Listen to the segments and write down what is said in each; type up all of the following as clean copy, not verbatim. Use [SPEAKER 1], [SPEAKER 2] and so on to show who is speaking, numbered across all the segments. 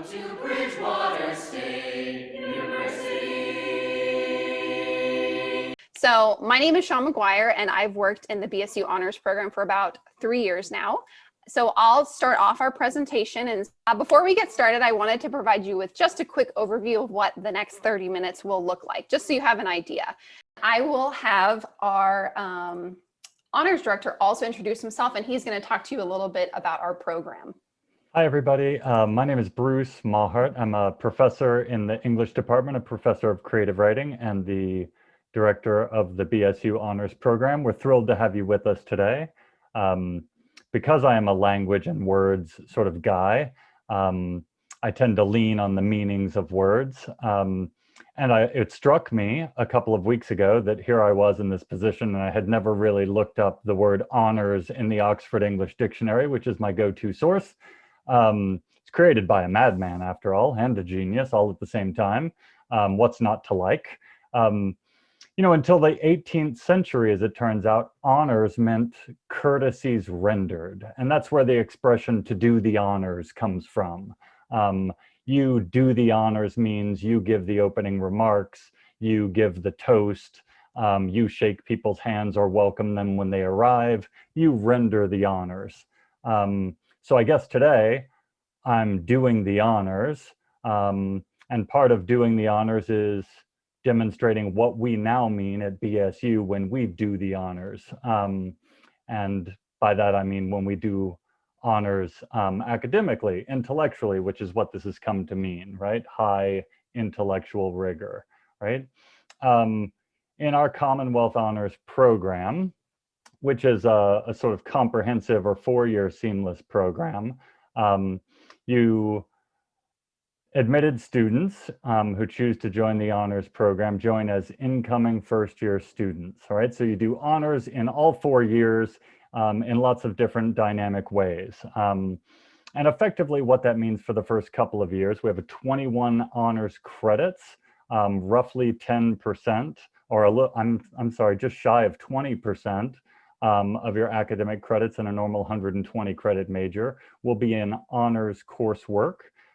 [SPEAKER 1] Welcome to Bridgewater State University.
[SPEAKER 2] So my name is Sean McGuire, and I've worked in the BSU Honors Program for about 3 years now. So I'll start off our presentation. And before we get started, I wanted to provide you with just a quick overview of what the next 30 minutes will look like, just so you have an idea. I will have our honors director also introduce himself, and he's going to talk to you a little bit about our program.
[SPEAKER 3] Hi, everybody. My name is Bruce Mahart. I'm a professor in the English department, a professor of creative writing, and the director of the BSU Honors Program. We're thrilled to have you with us today. Because I am a language and words sort of guy, I tend to lean on the meanings of words. It struck me a couple of weeks ago that here I was in this position and I had never really looked up the word honors in the Oxford English Dictionary, which is my go-to source. It's created by a madman, after all, and a genius all at the same time. What's not to like? Until the 18th century, as it turns out, honors meant courtesies rendered. And that's where the expression to do the honors comes from. You do the honors means you give the opening remarks, you give the toast, you shake people's hands or welcome them when they arrive, you render the honors. So I guess today I'm doing the honors, and part of doing the honors is demonstrating what we now mean at BSU when we do the honors. And by that, I mean when we do honors academically, intellectually, which is what this has come to mean, right? High intellectual rigor, right? In our Commonwealth Honors Program, which is a sort of comprehensive or four-year seamless program, you admitted students who choose to join the honors program join as incoming first-year students, all right? So you do honors in all 4 years in lots of different dynamic ways. And effectively what that means for the first couple of years, we have 21 honors credits, roughly 10%, or I'm sorry, just shy of 20% of your academic credits in a normal 120 credit major will be in honors coursework.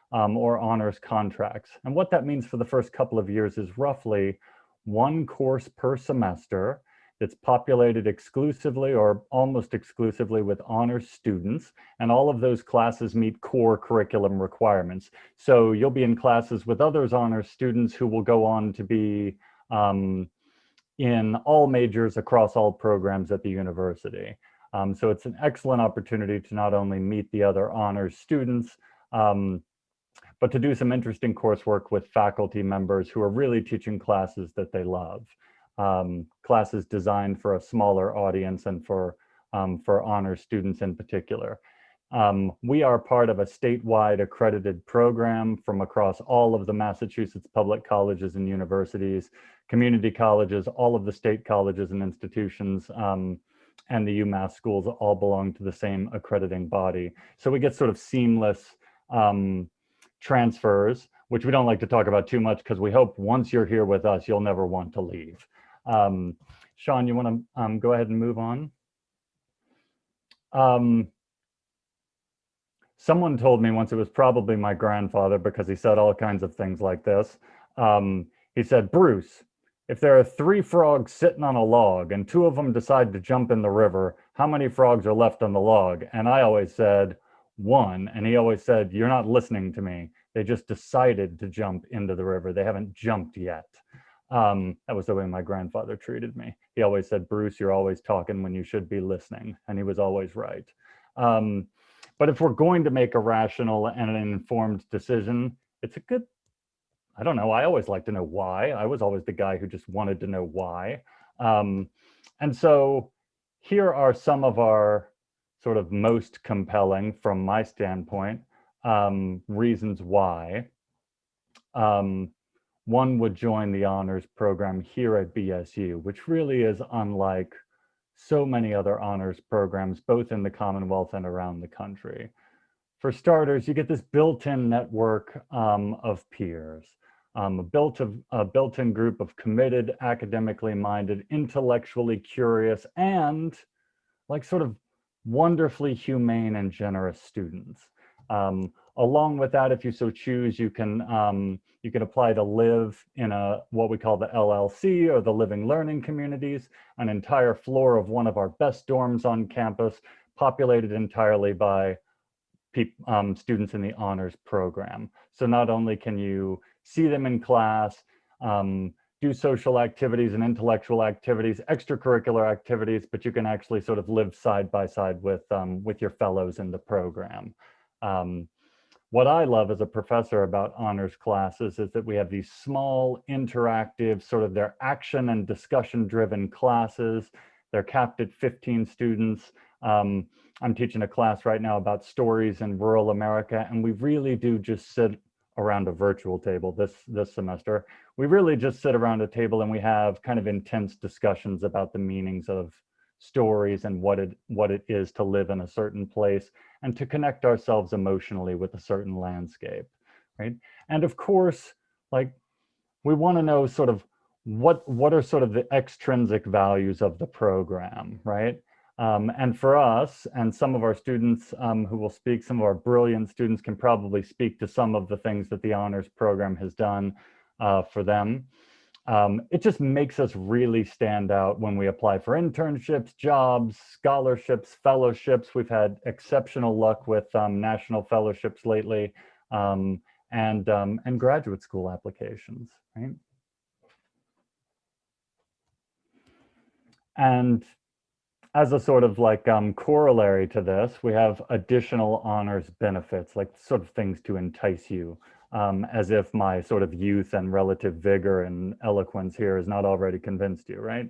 [SPEAKER 3] Or honors contracts. And what that means for the first couple of years is roughly one course per semester that's populated exclusively or almost exclusively with honors students. And all of those classes meet core curriculum requirements. So you'll be in classes with others honors students who will go on to be in all majors across all programs at the university. So it's an excellent opportunity to not only meet the other honors students, but to do some interesting coursework with faculty members who are really teaching classes that they love. Classes designed for a smaller audience and for honors students in particular. We are part of a statewide accredited program from across all of the Massachusetts public colleges and universities, community colleges, all of the state colleges and institutions, and the UMass schools all belong to the same accrediting body. So we get sort of seamless transfers, which we don't like to talk about too much because we hope once you're here with us, you'll never want to leave. Sean, you want to go ahead and move on? Someone told me once, it was probably my grandfather because he said all kinds of things like this. He said, Bruce, if there are 3 frogs sitting on a log and 2 of them decide to jump in the river, how many frogs are left on the log? And I always said, 1. And he always said, you're not listening to me. They just decided to jump into the river. They haven't jumped yet. That was the way my grandfather treated me. He always said, Bruce, you're always talking when you should be listening. And he was always right. But if we're going to make a rational and an informed decision, it's a good, I don't know, I always like to know why. I was always the guy who just wanted to know why. And so here are some of our sort of most compelling, from my standpoint, reasons why one would join the honors program here at BSU, which really is unlike so many other honors programs, both in the Commonwealth and around the country. For starters, you get this built-in network of peers, a built-in group of committed, academically minded, intellectually curious, and like sort of wonderfully humane and generous students. Along with that, if you so choose, you can apply to live in what we call the LLC, or the Living Learning Communities, an entire floor of one of our best dorms on campus, populated entirely by students in the honors program. So not only can you see them in class, do social activities and intellectual activities, extracurricular activities, but you can actually sort of live side by side with your fellows in the program. What I love as a professor about honors classes is that we have these small, interactive, sort of they're action and discussion driven classes. They're capped at 15 students. I'm teaching a class right now about stories in rural America, and we really do just sit around a virtual table this semester. We really just sit around a table and we have kind of intense discussions about the meanings of stories and what it is to live in a certain place and to connect ourselves emotionally with a certain landscape, right? And of course, like, we want to know sort of what are sort of the extrinsic values of the program, right? And for us and some of our students who will speak, some of our brilliant students can probably speak to some of the things that the honors program has done for them. It just makes us really stand out when we apply for internships, jobs, scholarships, fellowships. We've had exceptional luck with national fellowships lately, and graduate school applications, right? And as a sort of like corollary to this, we have additional honors benefits, like sort of things to entice you. As if my sort of youth and relative vigor and eloquence here has not already convinced you, right?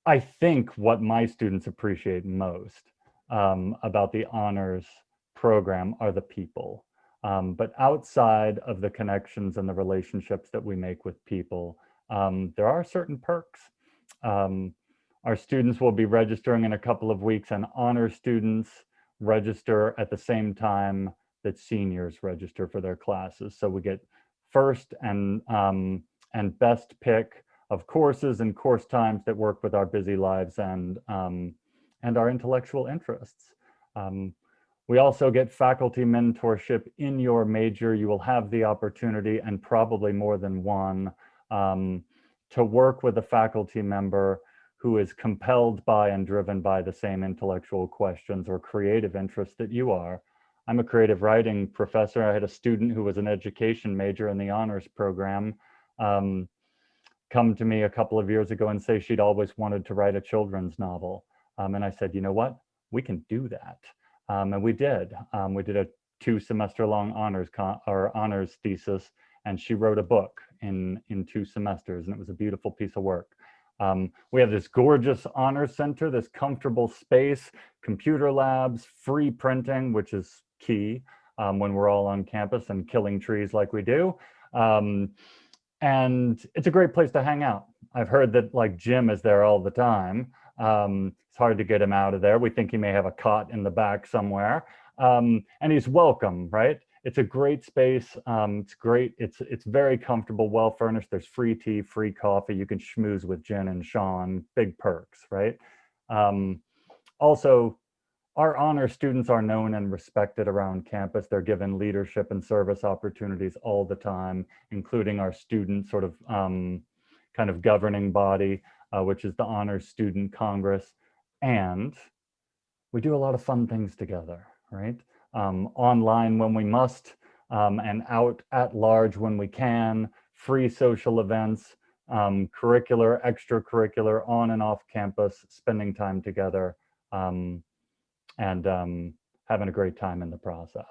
[SPEAKER 3] I think what my students appreciate most about the honors program are the people. But outside of the connections and the relationships that we make with people, there are certain perks. Our students will be registering in a couple of weeks, and honor students register at the same time that seniors register for their classes. So we get first and best pick of courses and course times that work with our busy lives and our intellectual interests. We also get faculty mentorship in your major. You will have the opportunity, and probably more than one, to work with a faculty member who is compelled by and driven by the same intellectual questions or creative interests that you are. I'm a creative writing professor. I had a student who was an education major in the honors program come to me a couple of years ago and say she'd always wanted to write a children's novel. And I said, you know what? We can do that. And we did. We did a 2-semester-long honors thesis, and she wrote a book in 2 semesters, and it was a beautiful piece of work. We have this gorgeous honors center, this comfortable space, computer labs, free printing, which is key when we're all on campus and killing trees like we do. And it's a great place to hang out. I've heard that like Jim is there all the time. It's hard to get him out of there. We think he may have a cot in the back somewhere. And he's welcome, right? It's a great space. It's great. It's very comfortable, well furnished. There's free tea, free coffee. You can schmooze with Jen and Sean. Big perks, right? Also, our honor students are known and respected around campus. They're given leadership and service opportunities all the time, including our student sort of kind of governing body, which is the Honors Student Congress. And we do a lot of fun things together, right? Online when we must, and out at large when we can, free social events, curricular, extracurricular, on and off campus, spending time together, and having a great time in the process.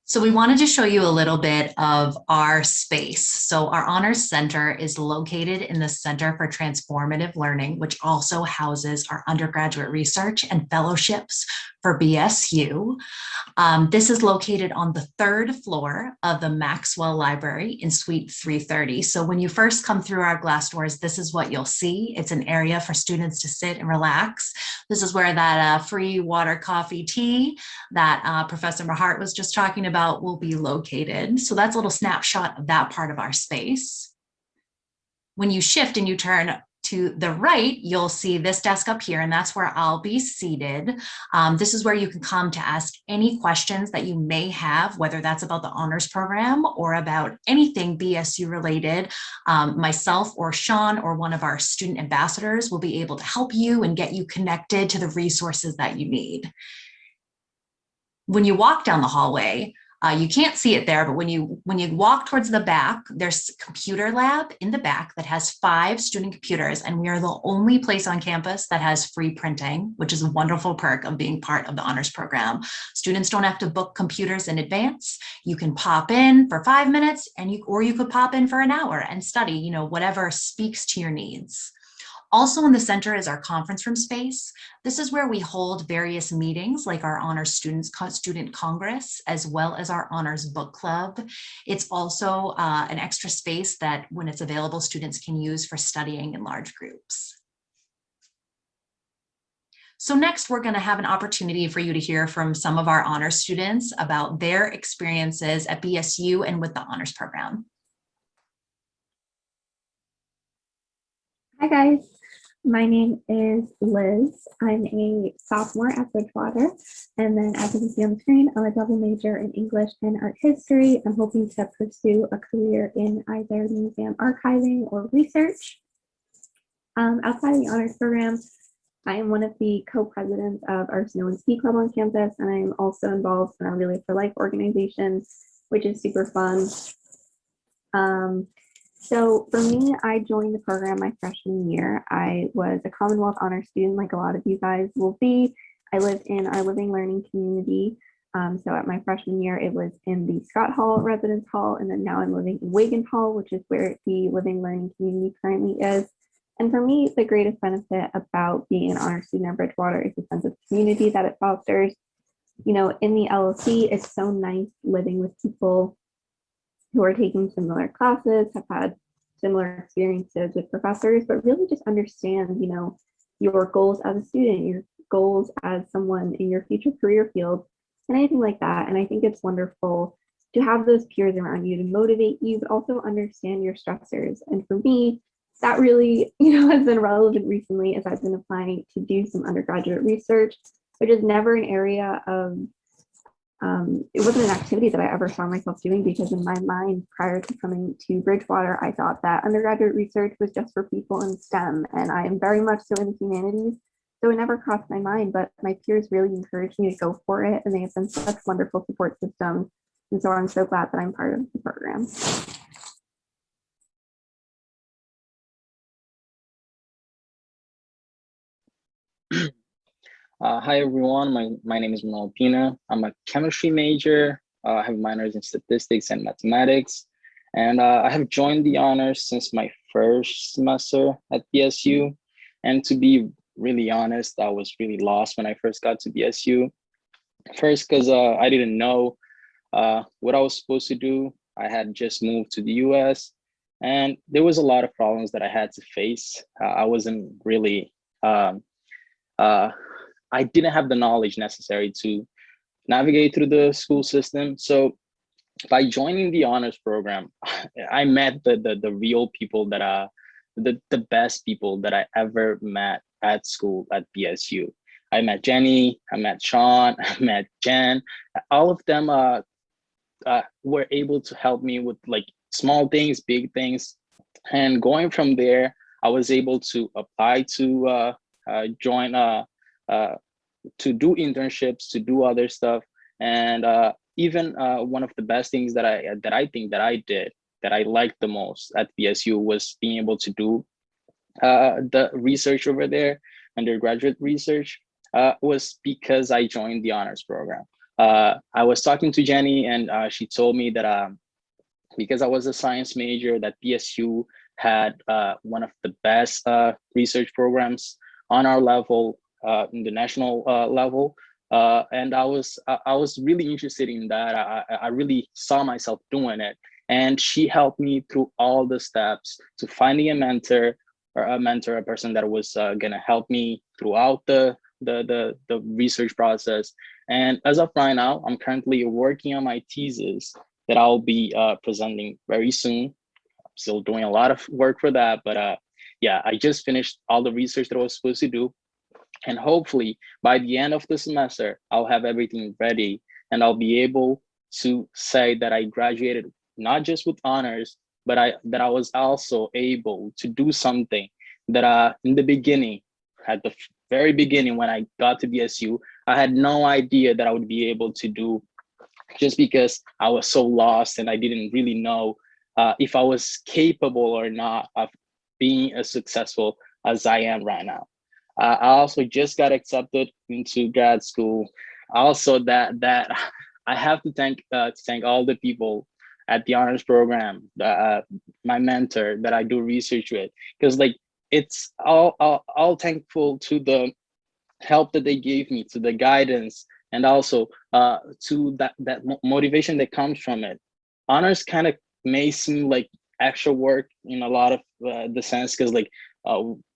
[SPEAKER 4] So we wanted to show you a little bit of our space. So our Honors Center is located in the Center for Transformative Learning, which also houses our undergraduate research and fellowships for BSU. This is located on the 3rd floor of the Maxwell Library in Suite 330. So when you first come through our glass doors, this is what you'll see. It's an area for students to sit and relax. This is where that free water, coffee, tea that Professor Mahart was just talking about will be located. So that's a little snapshot of that part of our space. When you shift and you turn to the right, you'll see this desk up here, and that's where I'll be seated. This is where you can come to ask any questions that you may have, whether that's about the honors program or about anything BSU related. Myself or Sean or one of our student ambassadors will be able to help you and get you connected to the resources that you need. When you walk down the hallway, you can't see it there, but when you walk towards the back, there's a computer lab in the back that has 5 student computers, and we are the only place on campus that has free printing, which is a wonderful perk of being part of the honors program. Students don't have to book computers in advance. You can pop in for 5 minutes, or you could pop in for an hour and study, you know, whatever speaks to your needs. Also in the center is our conference room space. This is where we hold various meetings like our Honors Student Congress, as well as our Honors Book Club. It's also an extra space that when it's available, students can use for studying in large groups. So next, we're going to have an opportunity for you to hear from some of our honors students about their experiences at BSU and with the honors program.
[SPEAKER 5] Hi guys, my name is Liz. I'm a sophomore at Bridgewater, and then as you can see on the screen, I'm a double major in English and art history. I'm hoping to pursue a career in either museum archiving or research. Outside of the honors program, I am one of the co-presidents of our Snow and Ski Club on campus, and I'm also involved in our Relay for Life organization, which is super fun. So for me, I joined the program my freshman year. I was a Commonwealth Honor student, like a lot of you guys will be. I live in our Living Learning community. So at my freshman year, it was in the Scott Hall Residence Hall, and then now I'm living in Wigan Hall, which is where the Living Learning community currently is. And for me, the greatest benefit about being an honor student at Bridgewater is the sense of community that it fosters. You know, in the LLC, it's so nice living with people who are taking similar classes, have had similar experiences with professors, but really just understand, you know, your goals as a student, your goals as someone in your future career field, and anything like that. And I think it's wonderful to have those peers around you to motivate you, but also understand your stressors. And for me, that really, you know, has been relevant recently as I've been applying to do some undergraduate research, which is never an area of it wasn't an activity that I ever saw myself doing, because in my mind, prior to coming to Bridgewater, I thought that undergraduate research was just for people in STEM, and I am very much so in the humanities. So it never crossed my mind, but my peers really encouraged me to go for it, and they have been such wonderful support systems. And so I'm so glad that I'm part of the program.
[SPEAKER 6] Hi everyone, my name is Manuel Pina. I'm a chemistry major. I have minors in statistics and mathematics. And I have joined the honors since my first semester at BSU. And to be really honest, I was really lost when I first got to BSU. First, because I didn't know what I was supposed to do. I had just moved to the US, and there was a lot of problems that I had to face. I wasn't really I didn't have the knowledge necessary to navigate through the school system. So by joining the honors program, I met the real people that are the best people that I ever met at school at BSU. I met Jenny, I met Sean, I met Jen. All of them were able to help me with like small things, big things. And going from there, I was able to apply to join to do internships, to do other stuff. And even one of the best things that I think that I did, that I liked the most at BSU, was being able to do the research over there, undergraduate research, was because I joined the honors program. I was talking to Jenny, and she told me that because I was a science major, that BSU had one of the best research programs on our level, in the national level. And I was really interested in that. I really saw myself doing it. And she helped me through all the steps to finding a mentor, a person that was gonna help me throughout the research process. And as of right now, I'm currently working on my thesis that I'll be presenting very soon. I'm still doing a lot of work for that, but yeah, I just finished all the research that I was supposed to do. And hopefully by the end of the semester, I'll have everything ready and I'll be able to say that I graduated not just with honors, but that I was also able to do something that in the beginning, at the very beginning when I got to BSU, I had no idea that I would be able to do, just because I was so lost and I didn't really know if I was capable or not of being as successful as I am right now. I also just got accepted into grad school. Also, that I have to thank all the people at the honors program, my mentor that I do research with, because like it's all thankful to the help that they gave me, to the guidance, and also to that motivation that comes from it. Honors kind of may seem like extra work in a lot of the sense, because like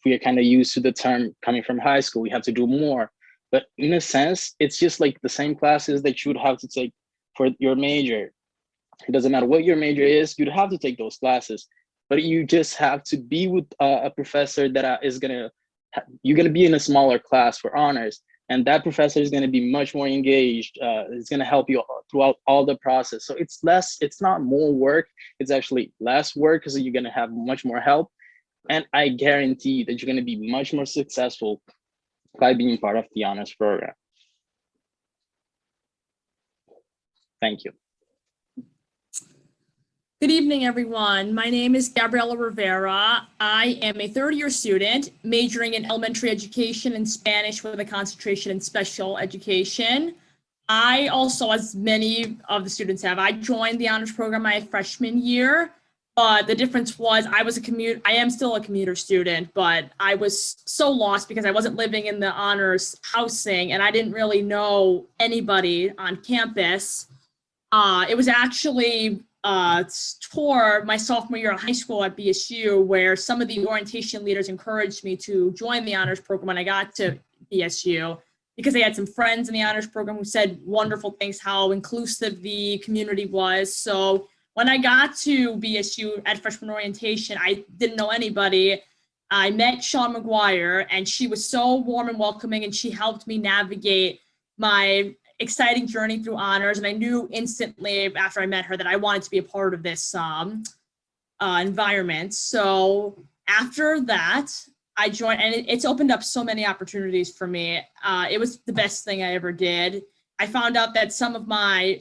[SPEAKER 6] we are kind of used to the term coming from high school, we have to do more. But in a sense, it's just like the same classes that you would have to take for your major. It doesn't matter what your major is, you'd have to take those classes. But you just have to be with a professor that you're gonna be in a smaller class for honors, and that professor is gonna be much more engaged. It's gonna help you throughout all the process. So it's not more work, it's actually less work, because you're gonna have much more help. And I guarantee that you're gonna be much more successful by being part of the honors program. Thank you.
[SPEAKER 7] Good evening, everyone. My name is Gabriella Rivera. I am a third-year student majoring in elementary education and Spanish with a concentration in special education. I also, as many of the students have, I joined the honors program my freshman year, but the difference was I am still a commuter student, but I was so lost because I wasn't living in the honors housing and I didn't really know anybody on campus. It was actually tour my sophomore year of high school at BSU, where some of the orientation leaders encouraged me to join the honors program when I got to BSU, because they had some friends in the honors program who said wonderful things, how inclusive the community was. So when I got to BSU at freshman orientation, I didn't know anybody. I met Sean McGuire, and she was so warm and welcoming, and she helped me navigate my exciting journey through honors. And I knew instantly after I met her that I wanted to be a part of this environment. So after that, I joined, and it's opened up so many opportunities for me. It was the best thing I ever did. I found out that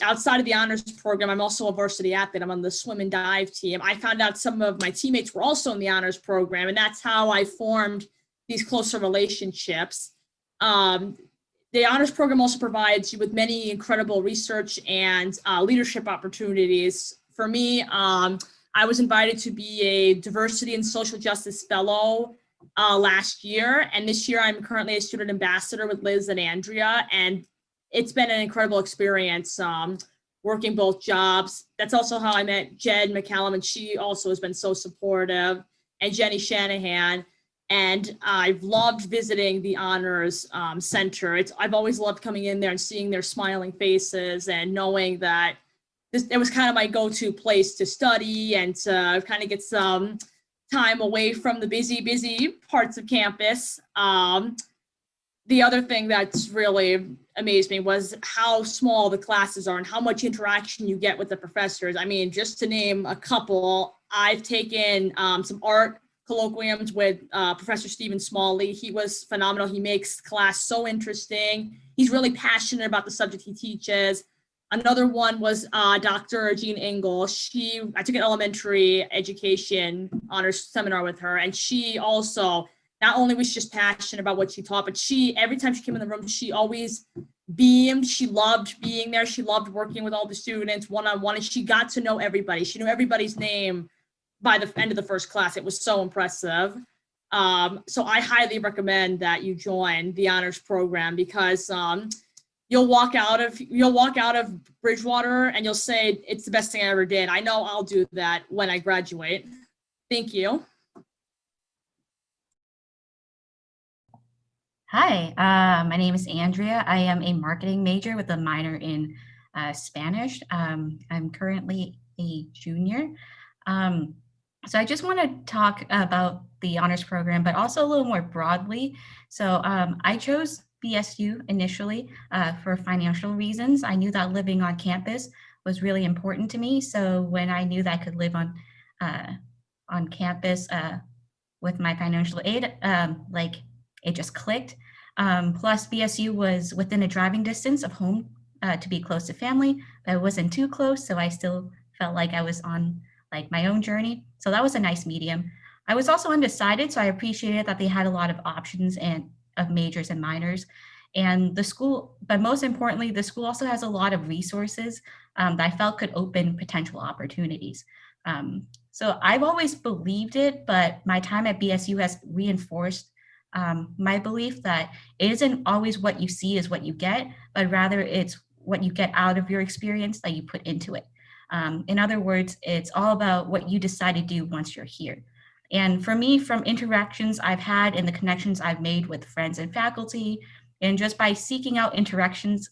[SPEAKER 7] outside of the honors program, I'm also a varsity athlete. I'm on the swim and dive team. I found out some of my teammates were also in the honors program, and that's how I formed these closer relationships. The honors program also provides you with many incredible research and leadership opportunities. For me, I was invited to be a diversity and social justice fellow last year. And this year I'm currently a student ambassador with Liz and Andrea. And it's been an incredible experience working both jobs. That's also how I met Jed McCallum, and she also has been so supportive, and Jenny Shanahan. And I've loved visiting the honors center. I've always loved coming in there and seeing their smiling faces and knowing that it was kind of my go-to place to study and to kind of get some time away from the busy parts of campus. The other thing that's really amazed me was how small the classes are and how much interaction you get with the professors. I mean, just to name a couple, I've taken some art colloquiums with Professor Stephen Smalley. He was phenomenal. He makes class so interesting. He's really passionate about the subject he teaches. Another one was Dr. Jean Engel. I took an elementary education honors seminar with her, and she also, not only was she just passionate about what she taught, but every time she came in the room, she always beamed. She loved being there. She loved working with all the students one-on-one, and she got to know everybody. She knew everybody's name by the end of the first class. It was so impressive. So I highly recommend that you join the honors program, because you'll walk out of Bridgewater and you'll say, it's the best thing I ever did. I know I'll do that when I graduate. Thank you.
[SPEAKER 8] Hi, my name is Andrea. I am a marketing major with a minor in Spanish. I'm currently a junior. So I just want to talk about the honors program, but also a little more broadly. So I chose BSU initially for financial reasons. I knew that living on campus was really important to me. So when I knew that I could live on campus with my financial aid, like it just clicked. Plus BSU was within a driving distance of home to be close to family, but it wasn't too close. So I still felt like I was on like my own journey. So that was a nice medium. I was also undecided, so I appreciated that they had a lot of options and of majors and minors. And the school, but most importantly, the school also has a lot of resources that I felt could open potential opportunities. So I've always believed it, but my time at BSU has reinforced my belief that it isn't always what you see is what you get, but rather it's what you get out of your experience that you put into it. In other words, it's all about what you decide to do once you're here. And for me, from interactions I've had and the connections I've made with friends and faculty, and just by seeking out interactions,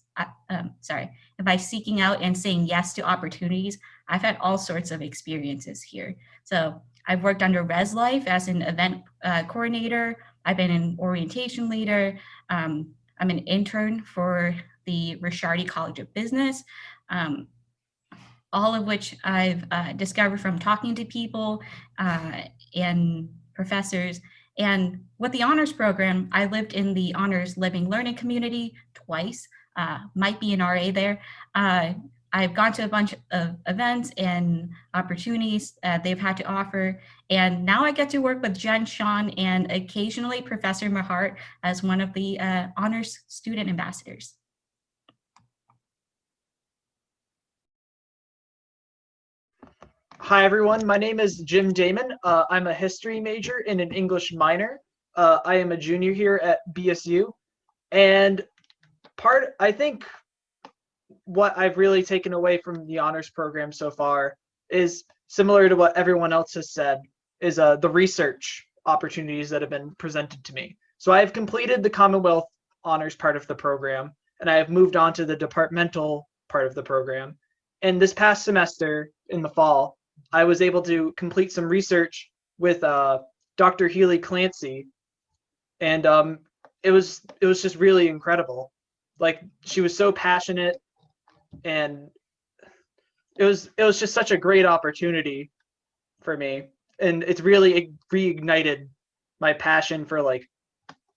[SPEAKER 8] by seeking out and saying yes to opportunities, I've had all sorts of experiences here. So I've worked under Res Life as an event coordinator. I've been an orientation leader. I'm an intern for the Rishardi College of Business. All of which I've discovered from talking to people and professors. And with the honors program, I lived in the honors living learning community twice, might be an RA there. I've gone to a bunch of events and opportunities they've had to offer. And now I get to work with Jen, Sean, and occasionally Professor Mahart as one of the honors student ambassadors.
[SPEAKER 9] Hi, everyone. My name is Jim Damon. I'm a history major and an English minor. I am a junior here at BSU. And I think what I've really taken away from the honors program so far is similar to what everyone else has said, is the research opportunities that have been presented to me. So I have completed the Commonwealth honors part of the program, and I have moved on to the departmental part of the program. And this past semester in the fall, I was able to complete some research with Dr. Healy Clancy, and it was just really incredible. Like, she was so passionate, and it was just such a great opportunity for me, and it's really reignited my passion for like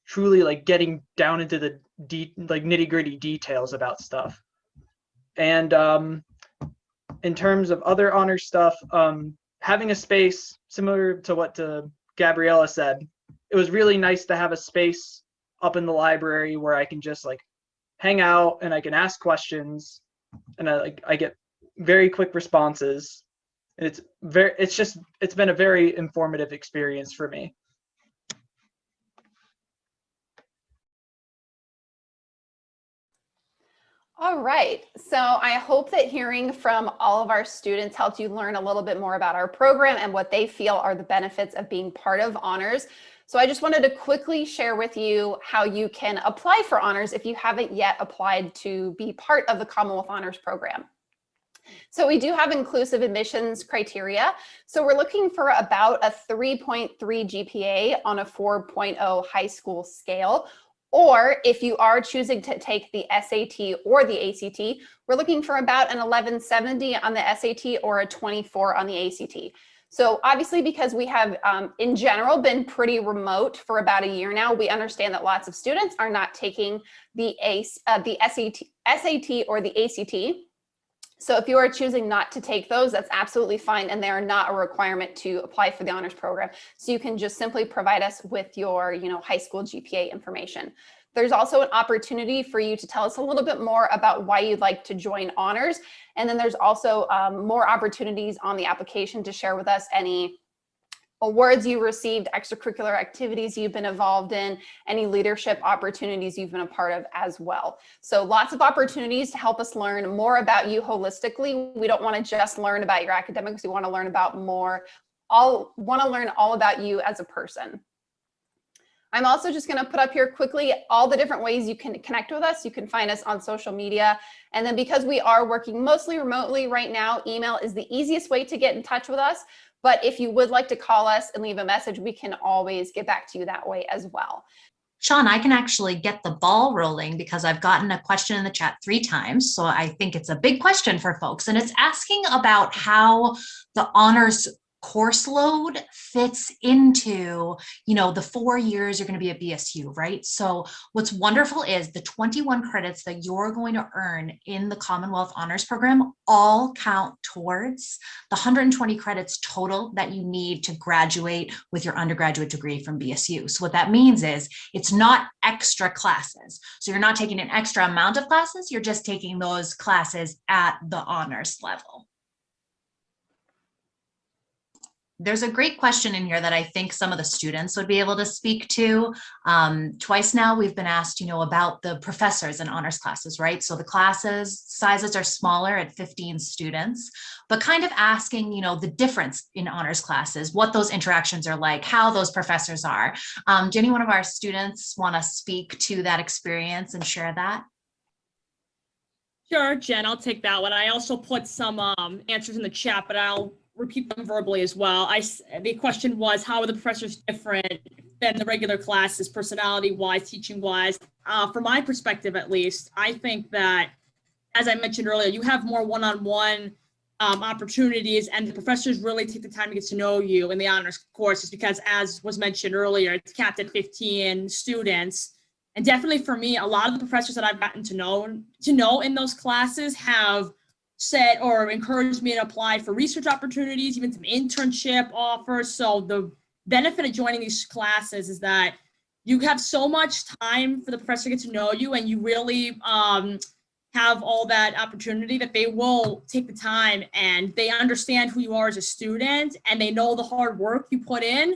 [SPEAKER 9] truly like getting down into the nitty-gritty details about stuff. And in terms of other honor stuff, having a space similar to what Gabriella said, it was really nice to have a space up in the library where I can just like hang out and I can ask questions, and I get very quick responses. And it's been a very informative experience for me.
[SPEAKER 2] All right, so I hope that hearing from all of our students helped you learn a little bit more about our program and what they feel are the benefits of being part of honors. So I just wanted to quickly share with you how you can apply for honors if you haven't yet applied to be part of the Commonwealth Honors Program. So we do have inclusive admissions criteria. So we're looking for about a 3.3 GPA on a 4.0 high school scale. Or if you are choosing to take the SAT or the ACT, we're looking for about an 1170 on the SAT or a 24 on the ACT. So obviously, because we have in general been pretty remote for about a year now, we understand that lots of students are not taking the SAT or the ACT. So if you are choosing not to take those, that's absolutely fine, and they are not a requirement to apply for the honors program. So you can just simply provide us with your, high school GPA information. There's also an opportunity for you to tell us a little bit more about why you'd like to join honors. And then there's also more opportunities on the application to share with us any awards you received, extracurricular activities you've been involved in, any leadership opportunities you've been a part of as well. So lots of opportunities to help us learn more about you holistically. We don't want to just learn about your academics. We want to learn about all about you as a person. I'm also just going to put up here quickly all the different ways you can connect with us. You can find us on social media. And then because we are working mostly remotely right now, email is the easiest way to get in touch with us. But if you would like to call us and leave a message, we can always get back to you that way as well.
[SPEAKER 4] Sean, I can actually get the ball rolling because I've gotten a question in the chat 3 times. So I think it's a big question for folks. And it's asking about how the honors course load fits into, the 4 years you're going to be at BSU, right? So what's wonderful is the 21 credits that you're going to earn in the Commonwealth Honors Program all count towards the 120 credits total that you need to graduate with your undergraduate degree from BSU. So what that means is it's not extra classes. So you're not taking an extra amount of classes, you're just taking those classes at the honors level. There's a great question in here that I think some of the students would be able to speak to. Twice now we've been asked, about the professors in honors classes, right? So the classes sizes are smaller at 15 students, but kind of asking, the difference in honors classes, what those interactions are like, how those professors are. Do any one of our students want to speak to that experience and share that?
[SPEAKER 7] Sure, Jen, I'll take that one. I also put some answers in the chat, but I'll repeat them verbally as well. The question was, how are the professors different than the regular classes, personality-wise, teaching-wise? From my perspective, at least, I think that, as I mentioned earlier, you have more one-on-one opportunities, and the professors really take the time to get to know you in the honors courses because, as was mentioned earlier, it's capped at 15 students. And definitely for me, a lot of the professors that I've gotten to know in those classes have said or encouraged me to apply for research opportunities, even some internship offers. So the benefit of joining these classes is that you have so much time for the professor to get to know you, and you really have all that opportunity that they will take the time and they understand who you are as a student and they know the hard work you put in.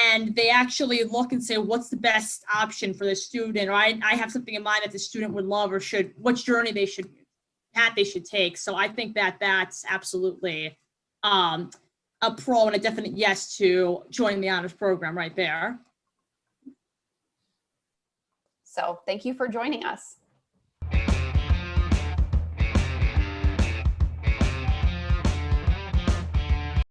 [SPEAKER 7] And they actually look and say, what's the best option for the student? Or I have something in mind that the student would love or which journey they should take. So I think that that's absolutely a pro and a definite yes to joining the honors program right there.
[SPEAKER 2] So thank you for joining us.